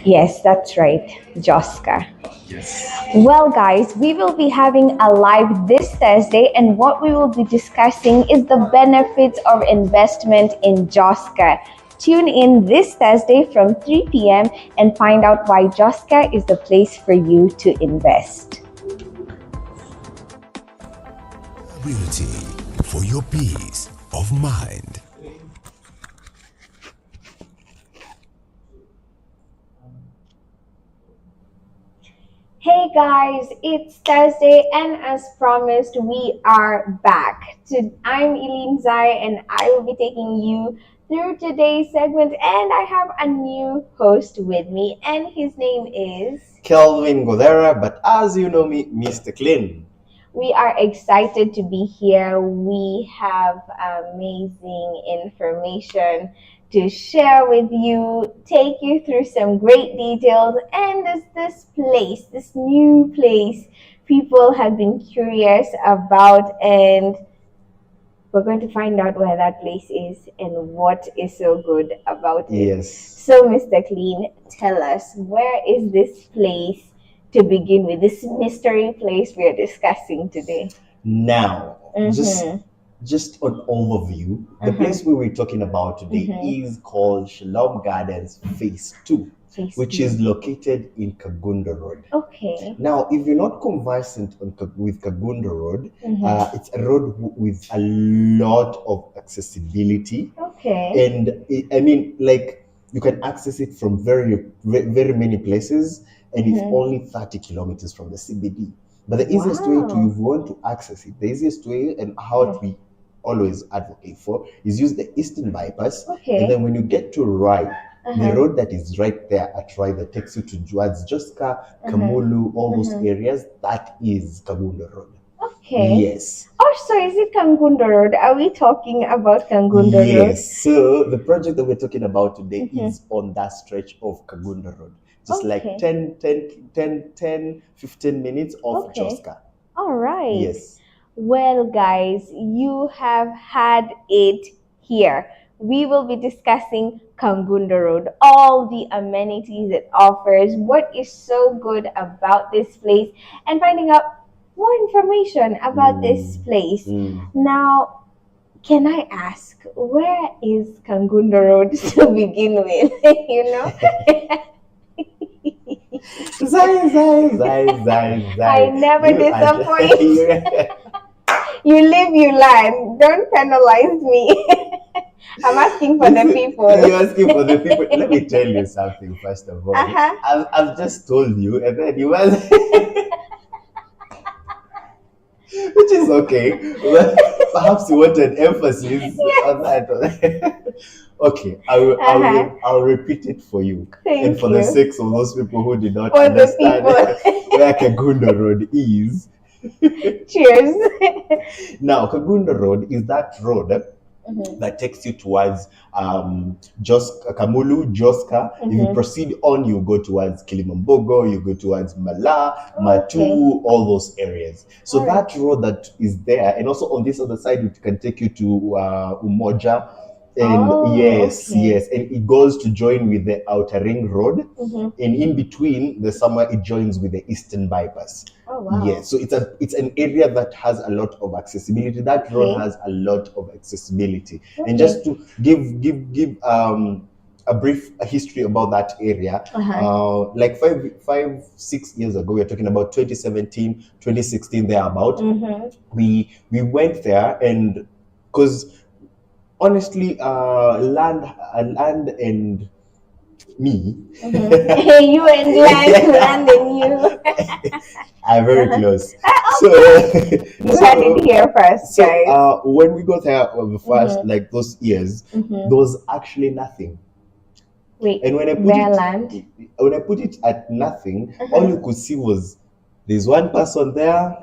Yes, that's right, Joska. Yes. Well, guys, we will be having a live this Thursday, and what we will be discussing is the benefits of investment in Joska. Tune in this Thursday from 3 p.m. and find out why Joska is the place for you to invest. Beauty for your peace of mind. Hey guys, it's Thursday, and as promised, we are back. I'm Eileen Zai, and I will be taking you through today's segment. And I have a new host with me, and his name is Kelvin Godera, but as you know me, Mr. Clean. We are excited to be here. We have amazing information to share with you, take you through some great details, and this new place, people have been curious about, and we're going to find out where that place is and what is so good about it. Yes. So, Mr. Clean, tell us, where is this place to begin with, this mystery place we are discussing today? Now, just an overview, the place we were talking about today is called Shalom Gardens Phase 2, which is located in Kangundo Road. Okay. Now, if you're not conversant with Kangundo Road, it's a road with a lot of accessibility. Okay. And I mean, like, you can access it from very, very many places, and it's only 30 kilometers from the CBD. But the easiest way to, if you want to access it, the easiest way and how we always advocate for is use the Eastern Bypass. Okay. And then when you get to right, the road that is right there at right that takes you towards Joska, Kamulu, all those areas, that is Kangundo Road. Okay. Yes. Oh, so is it Kangundo Road? Are we talking about Kangundo Road? Yes. So the project that we're talking about today is on that stretch of Kangundo Road. Just like 10, 15 minutes off Joska. All right. Yes. Well, guys, you have had it here. We will be discussing Kangundo Road, all the amenities it offers, what is so good about this place, and finding out more information about this place. Now, can I ask, where is Kangundo Road to begin with? You know? Zai. I never disappoint. You live, you learn. Don't penalize me. I'm asking for the people. You're asking for the people. Let me tell you something, first of all. I've just told you, and then you was... Which is okay. Well, perhaps you wanted emphasis on that. Okay, I'll repeat it for you. Thank for you. the sake of those people who did not understand where Kangundo Road is. Cheers. Now, Kangundo Road is that road that takes you towards Kamulu, Joska. If you proceed on, you go towards Kilimambogo, you go towards Mala, Matu, all those areas. So that road that is there, and also on this other side, it can take you to Umoja. And yes, and it goes to join with the Outer Ring Road, and in between, there's somewhere it joins with the Eastern Bypass. Oh wow! Yes, so it's an area that has a lot of accessibility. That road has a lot of accessibility, and just to give a brief history about that area, like 6 years ago, we are talking about 2017, 2016, thereabout. We went there, and because honestly, land and me, you and land and you are very close. You had it here first, guys. So when we got there the first like those years, there was actually nothing. Wait, and when I put it at nothing, all you could see was there's one person there,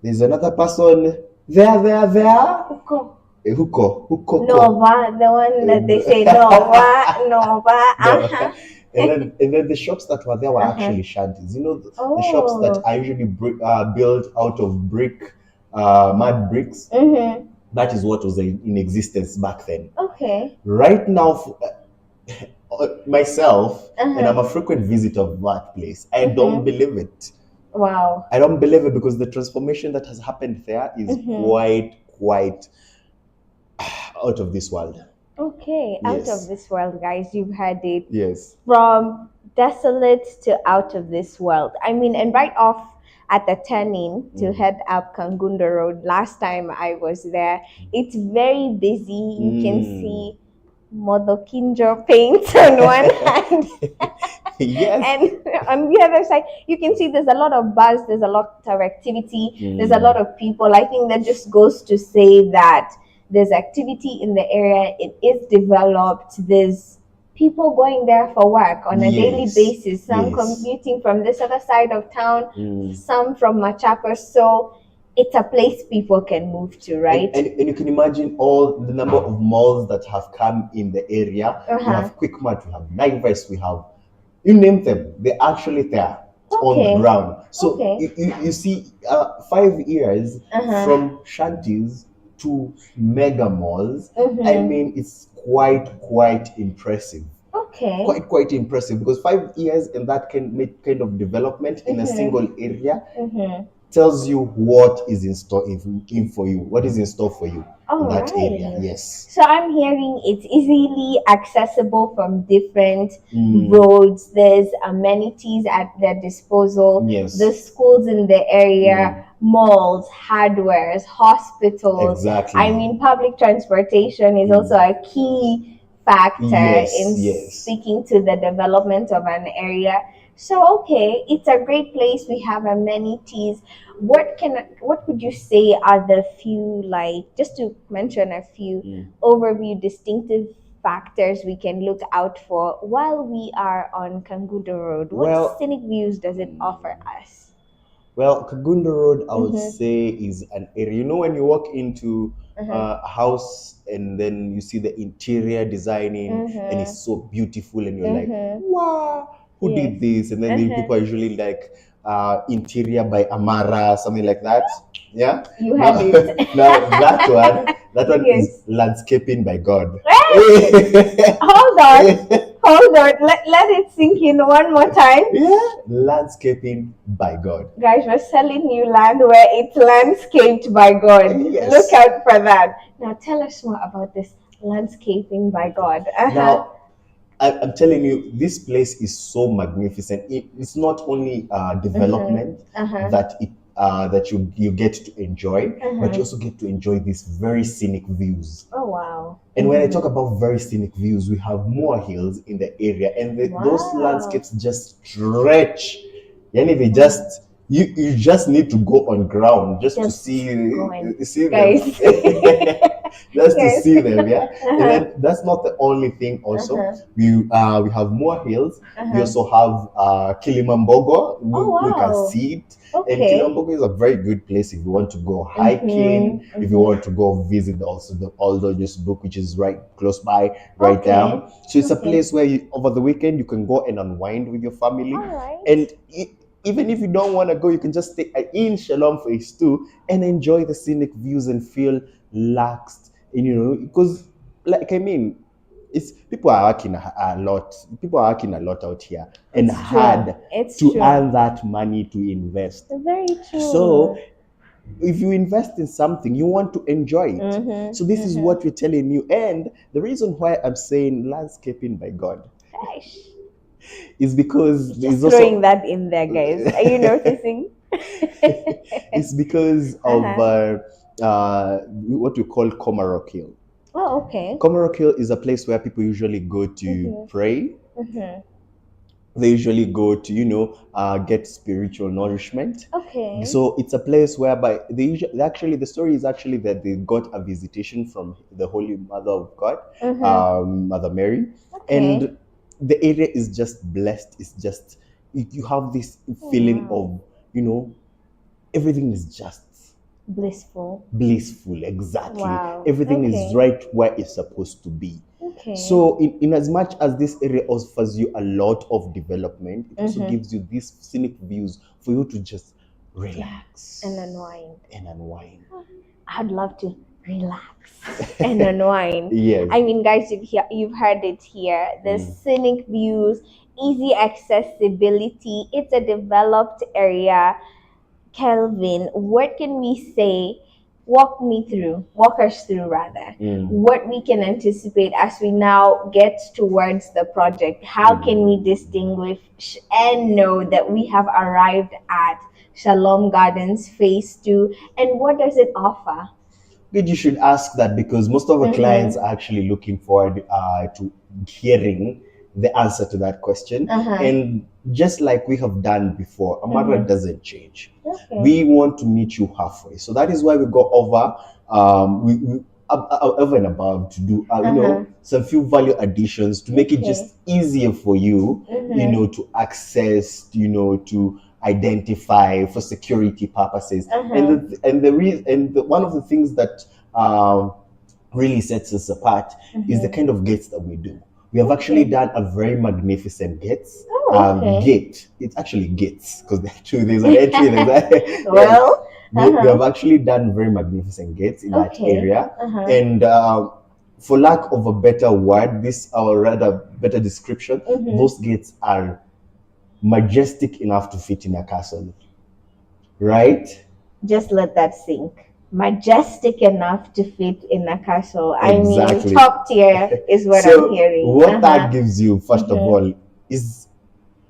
there's another person there. Huko. Nova, the one that they say Nova. And then the shops that were there were actually shanties. You know, the shops that are usually built out of brick, mud bricks. That is what was in existence back then. Okay. Right now, myself, and I'm a frequent visitor of that place. I don't believe it. Wow. I don't believe it because the transformation that has happened there is quite out of this world. Okay, out of this world, guys. You've heard it. Yes. From desolate to out of this world. I mean, and right off at the turning to head up Kangundo Road, last time I was there, it's very busy. You can see Modokinjo paint on one hand. Yes. And on the other side, you can see there's a lot of buzz, there's a lot of activity, there's a lot of people. I think that just goes to say that there's activity in the area, it is developed, there's people going there for work on a daily basis, some commuting from this other side of town, some from Machakos. So it's a place people can move to, right? And you can imagine all the number of malls that have come in the area. We have QuickMart, we have Naivas, we have, you name them, they're actually there on the ground. So you see 5 years from shanties to mega malls. I mean, it's quite impressive. Quite impressive, because 5 years and that can make kind of development in a single area tells you what is in store for you, what is in store for you in that area. Yes. So I'm hearing it's easily accessible from different roads. There's amenities at their disposal. Yes. The schools in the area, malls, hardwares, hospitals. Exactly. I mean, public transportation is also a key factor in speaking to the development of an area. So okay, it's a great place. We have amenities. What would you say are the few, like, just to mention a few overview distinctive factors we can look out for while we are on Kangundo Road? What scenic views does it offer us? Well, Kangundo Road, I would say, is an area. You know, when you walk into a house and then you see the interior designing and it's so beautiful, and you're like, wow, who did this? And then the people are usually like, interior by Amara, something like that. Yeah, you have it. Now that one is landscaping by God. Hold on, let it sink in one more time. Landscaping by God. Guys, we're selling you land where it's landscaped by God. Look out for that. Now tell us more about this landscaping by God. Now, I'm telling you, this place is so magnificent. It's not only development that you get to enjoy, but you also get to enjoy these very scenic views. Oh wow! And when I talk about very scenic views, we have more hills in the area, and those landscapes just stretch. Yani they just you just need to go on ground just to see them. Just to see them, and then that's not the only thing. Also, we have more hills. We also have Kilimambogo. We can see it. And Kilimambogo is a very good place if you want to go hiking, if you want to go visit also the Oldonyo Sabuk, which is right close by, right there. So it's a place where over the weekend you can go and unwind with your family. And even if you don't want to go, you can just stay in Shalom Phase 2 and enjoy the scenic views and feel relaxed. And because, like, I mean, people are working a lot. People are working a lot out here and hard to earn that money to invest. Very true. So if you invest in something, you want to enjoy it. So this is what we're telling you. And the reason why I'm saying landscaping by God is because just throwing that in there, guys. Are you noticing? It's because of what we call Komarok Hill. Oh, okay. Komarok Hill is a place where people usually go to pray. They usually go to, get spiritual nourishment. Okay. So it's a place whereby the story is actually that they got a visitation from the Holy Mother of God, Mother Mary, and the area is just blessed. It's just, you have this feeling of, everything is just blissful, exactly. Wow. Everything is right where it's supposed to be. So in as much as this area offers you a lot of development, it also gives you these scenic views for you to just relax and unwind. And unwind. I'd love to relax and unwind. Yes. I mean, guys, you've heard it here. The scenic views, easy accessibility. It's a developed area. Kelvin, what can we say? Walk us through rather, what we can anticipate as we now get towards the project. How can we distinguish and know that we have arrived at Shalom Gardens Phase 2, and what does it offer? Good, you should ask that because most of our clients are actually looking forward to hearing the answer to that question. And just like we have done before, Amara doesn't change. We want to meet you halfway. So that is why we go over over and above to do you know, some few value additions to make it just easier for you, you know, to access, you know, to identify for security purposes. And one of the things that really sets us apart is the kind of gates that we do. We have actually done a very magnificent gates. Gate. It's actually gates because there's an entry. Well, we have actually done very magnificent gates in that area. And for lack of a better word, or rather better description, those gates are majestic enough to fit in a castle. Right? Just let that sink. Majestic enough to fit in a castle. Exactly. I mean, top tier is what So I'm hearing. What that gives you, first of all, is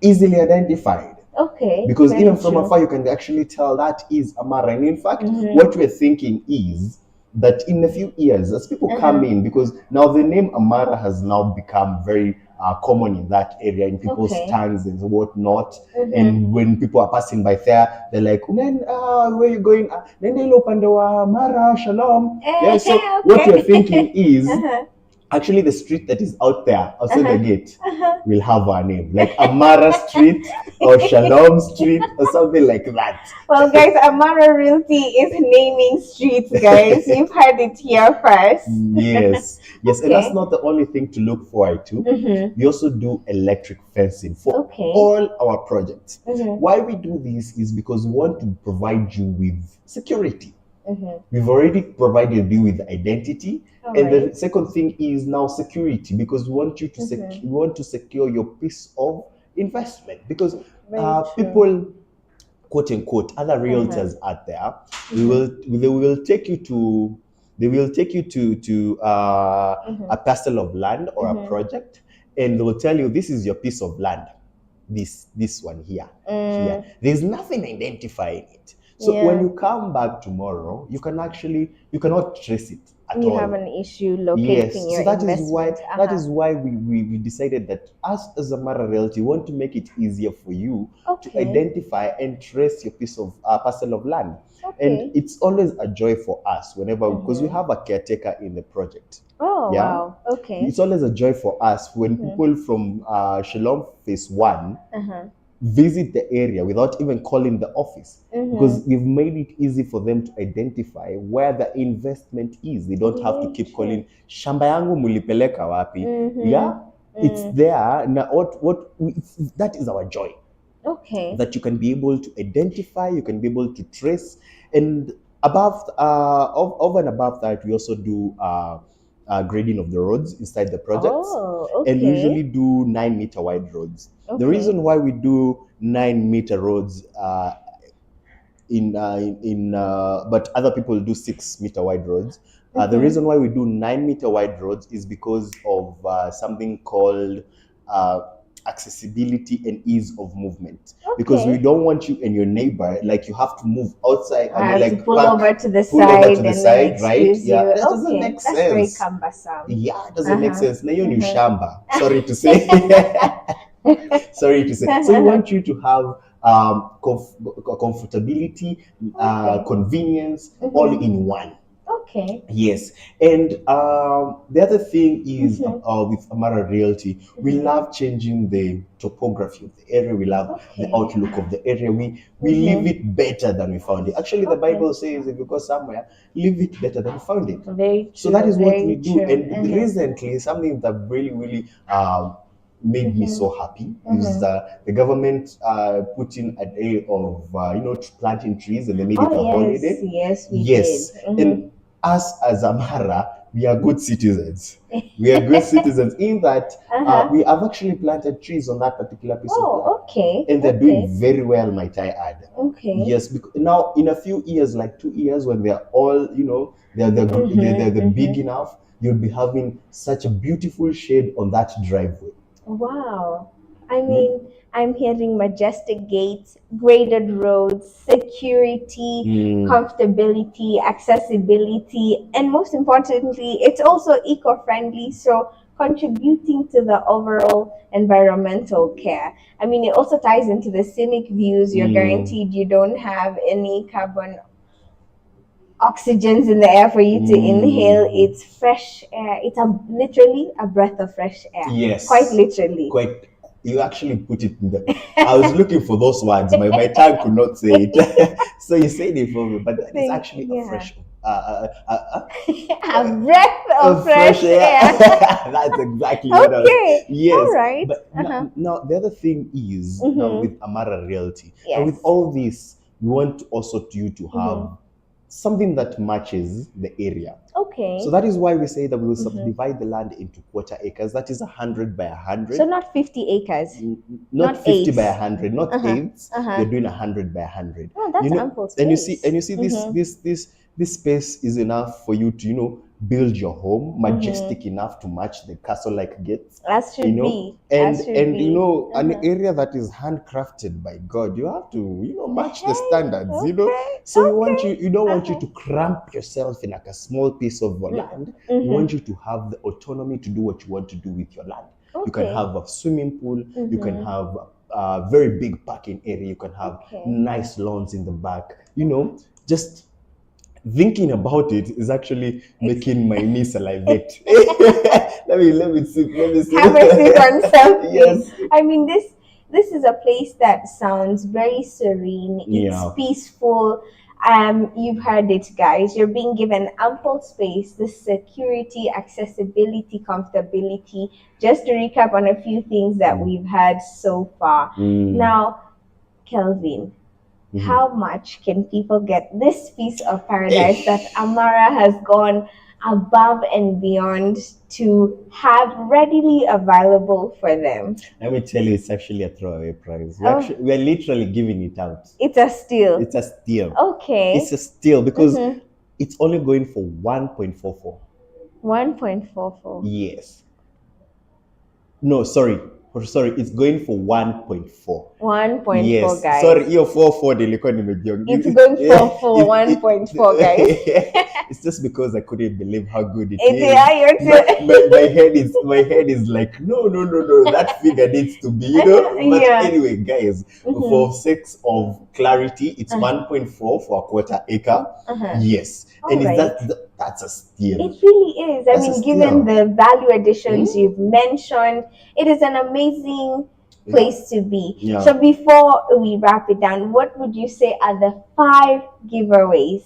easily identified. Okay. Because even from afar, you can actually tell that is Amara. And in fact, what we're thinking is that in a few years, as people come in, because now the name Amara has now become very common in that area, in people's tongues and whatnot. And when people are passing by there, they're like, where are you going? Amara, Shalom. Yeah, so what we're thinking is, actually, the street that is out there, outside the gate, will have our name, like Amara Street or Shalom Street or something like that. Well, guys, Amara Realty is naming streets, guys. You've heard it here first. Yes, and that's not the only thing to look forward to. We also do electric fencing for all our projects. Why we do this is because we want to provide you with security. We've already provided you with identity. The second thing is now security, because we want you to we want to secure your piece of investment, because people, quote unquote, other realtors out there, they will take you to a parcel of land or a project, and they will tell you, this is your piece of land, this one here. There's nothing identifying it. So when you come back tomorrow, you cannot trace it at all. You have an issue locating your investment. That is why we decided that us as Amara Realty want to make it easier for you to identify and trace your piece of parcel of land. And it's always a joy for us whenever, because we have a caretaker in the project. Wow. Okay. It's always a joy for us when people from Shalom Phase 1 visit the area without even calling the office, because we've made it easy for them to identify where the investment is. They don't have to keep calling, shamba yangu mulipeleka wapi. It's there now. That is our joy. That you can be able to identify, you can be able to trace. And over and above that, we also do grading of the roads inside the projects. And we usually do 9-meter wide roads. The reason why we do 9-meter roads but other people do 6-meter wide roads. The reason why we do 9-meter wide roads is because of something called accessibility and ease of movement. Because we don't want you and your neighbor, like, you have to move outside and like pull over to the side, right? Yeah, that doesn't make That's sense. very cumbersome. Yeah, it doesn't make sense. Na hiyo ni shamba. Sorry to say. So we want you to have comfortability, convenience, all in one. Yes. And the other thing is with Amara Realty, we love changing the topography of the area. We love the outlook of the area. We leave it better than we found it. Actually, the Bible says, if you go somewhere, leave it better than you found it. Very true. So that is what we do. And recently, something that really made me so happy is the government put in a day of planting trees, and they made it a holiday. Yes, we did. And us as Amara, we are good citizens. We are good citizens in that we have actually planted trees on that particular piece of land. Okay. And they're doing very well, might I add. Okay. Yes, because now in a few years, like 2 years, when they're all, they're big enough, you'll be having such a beautiful shade on that driveway. Wow. I mean, I'm hearing majestic gates, graded roads, security, comfortability, accessibility, and most importantly, it's also eco-friendly, so contributing to the overall environmental care. I mean, it also ties into the scenic views. You're guaranteed you don't have any carbon oxygens in the air for you to inhale. It's fresh air. It's literally a breath of fresh air. Yes. Quite literally. You actually put it in the. I was looking for those words. My tongue could not say it. So you said it for me, but it's actually a fresh. A breath of fresh air. That's exactly what I was. Yes. All right. But now the other thing is now with Amara Realty, and with all this, we want also you to have something that matches the area. Okay. So that is why we say that we will subdivide the land into quarter acres. That is 100 by 100. So not 50 acres. Not 50 by 100, not eights. You're doing 100 by 100. Oh, that's ample space. And you see this space is enough for you to build your home, majestic enough to match the castle-like gates. That should be. And an area that is handcrafted by God, you have to match the standards. So you don't want you to cramp yourself in like a small piece of land. We want you to have the autonomy to do what you want to do with your land. You can have a swimming pool. You can have a very big parking area. You can have nice lawns in the back. Just thinking about it is actually making my knee salivate. let me see. Have a sip on something. Yes. I mean, this is a place that sounds very serene. It's peaceful. You've heard it, guys. You're being given ample space, the security, accessibility, comfortability. Just to recap on a few things that we've had so far. Now, Kelvin, how much can people get this piece of paradise that Amara has gone above and beyond to have readily available for them? Let me tell you, it's actually a throwaway price. We're literally giving it out. It's a steal. It's a steal. Okay. It's a steal because it's only going for 1.44. 1.44. Yes. No, sorry, it's going for 1.4. 1.4, yes. guys. Sorry, you're 4.4. It's going for 1.4, guys. It's just because I couldn't believe how good it is. Yeah, my head is like, no. That figure needs to be, But anyway, guys, for sake of clarity, it's 1.4 for a quarter acre. Yes. And that's a steal. It really is. I mean, given the value additions you've mentioned, it is an amazing place to be. Yeah. So before we wrap it down, what would you say are the 5 giveaways?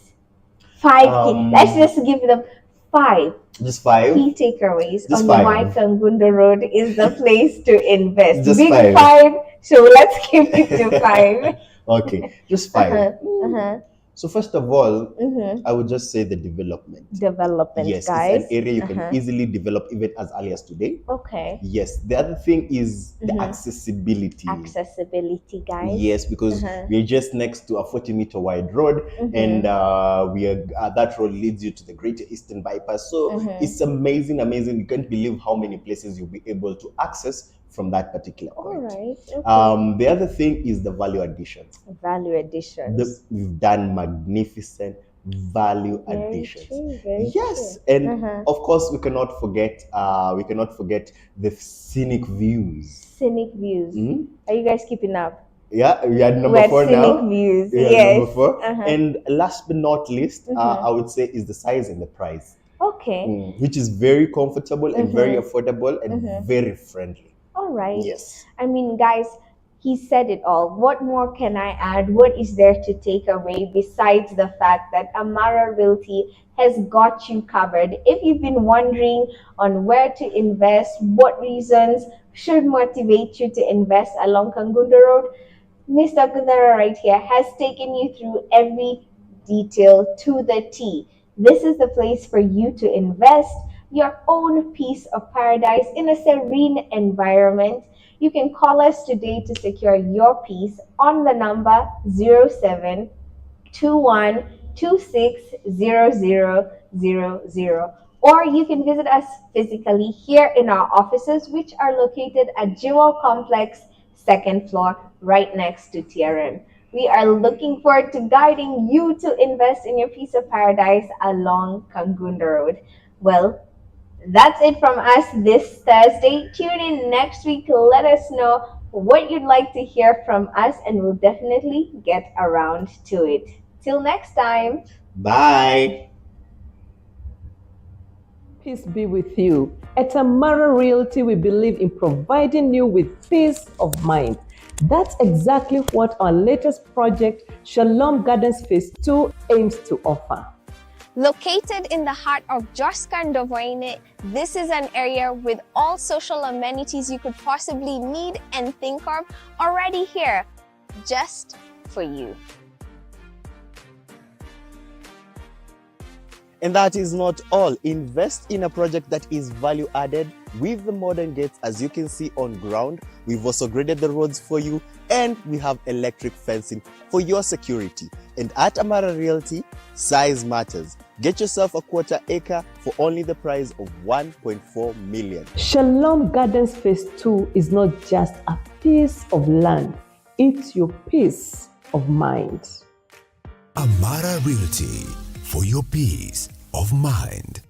Let's just give them 5. Just 5? Key takeaways on the Agha Khan Hospital Road is the place to invest. Just Big 5. So let's keep it to 5. Okay, just 5. So first of all, I would just say the development. Yes, guys. It's an area you can easily develop even as early as today. Okay. Yes. The other thing is the accessibility. Accessibility, guys. Yes, because we're just next to a 40-meter wide road, and that road leads you to the Greater Eastern Bypass. So it's amazing. You can't believe how many places you'll be able to access from that particular point. All right. Okay. The other thing is the value additions. We've done magnificent value additions. Very yes, true. And of course we cannot forget the scenic views. Are you guys keeping up? Yeah, we are number 4 now. Scenic views. Yes. Number 4. And last but not least, I would say is the size and the price. Okay. Which is very comfortable and very affordable and very friendly. All right. Yes. I mean, guys, he said it all. What more can I add? What is there to take away besides the fact that Amara Realty has got you covered? If you've been wondering on where to invest, what reasons should motivate you to invest along Kangundo Road, Mr. Gundara right here has taken you through every detail to the T. This is the place for you to invest your own piece of paradise in a serene environment. You can call us today to secure your piece on the number 0721260000, or you can visit us physically here in our offices, which are located at Jewel Complex, second floor, right next to TRM. We are looking forward to guiding you to invest in your piece of paradise along Kangundo Road. Well, that's it from us this Thursday. Tune in next week. Let us know what you'd like to hear from us, and we'll definitely get around to it. Till next time. Bye. Peace be with you. At Amara Realty, we believe in providing you with peace of mind. That's exactly what our latest project, Shalom Gardens Phase 2, aims to offer. Located in the heart of Joska Ndovoini, this is an area with all social amenities you could possibly need and think of already here, just for you. And that is not all. Invest in a project that is value added with the modern gates, as you can see on ground. We've also graded the roads for you, and we have electric fencing for your security. And at Amara Realty, size matters. Get yourself a quarter acre for only the price of 1.4 million. Shalom Gardens Phase 2 is not just a piece of land, it's your peace of mind. Amara Realty, for your peace of mind.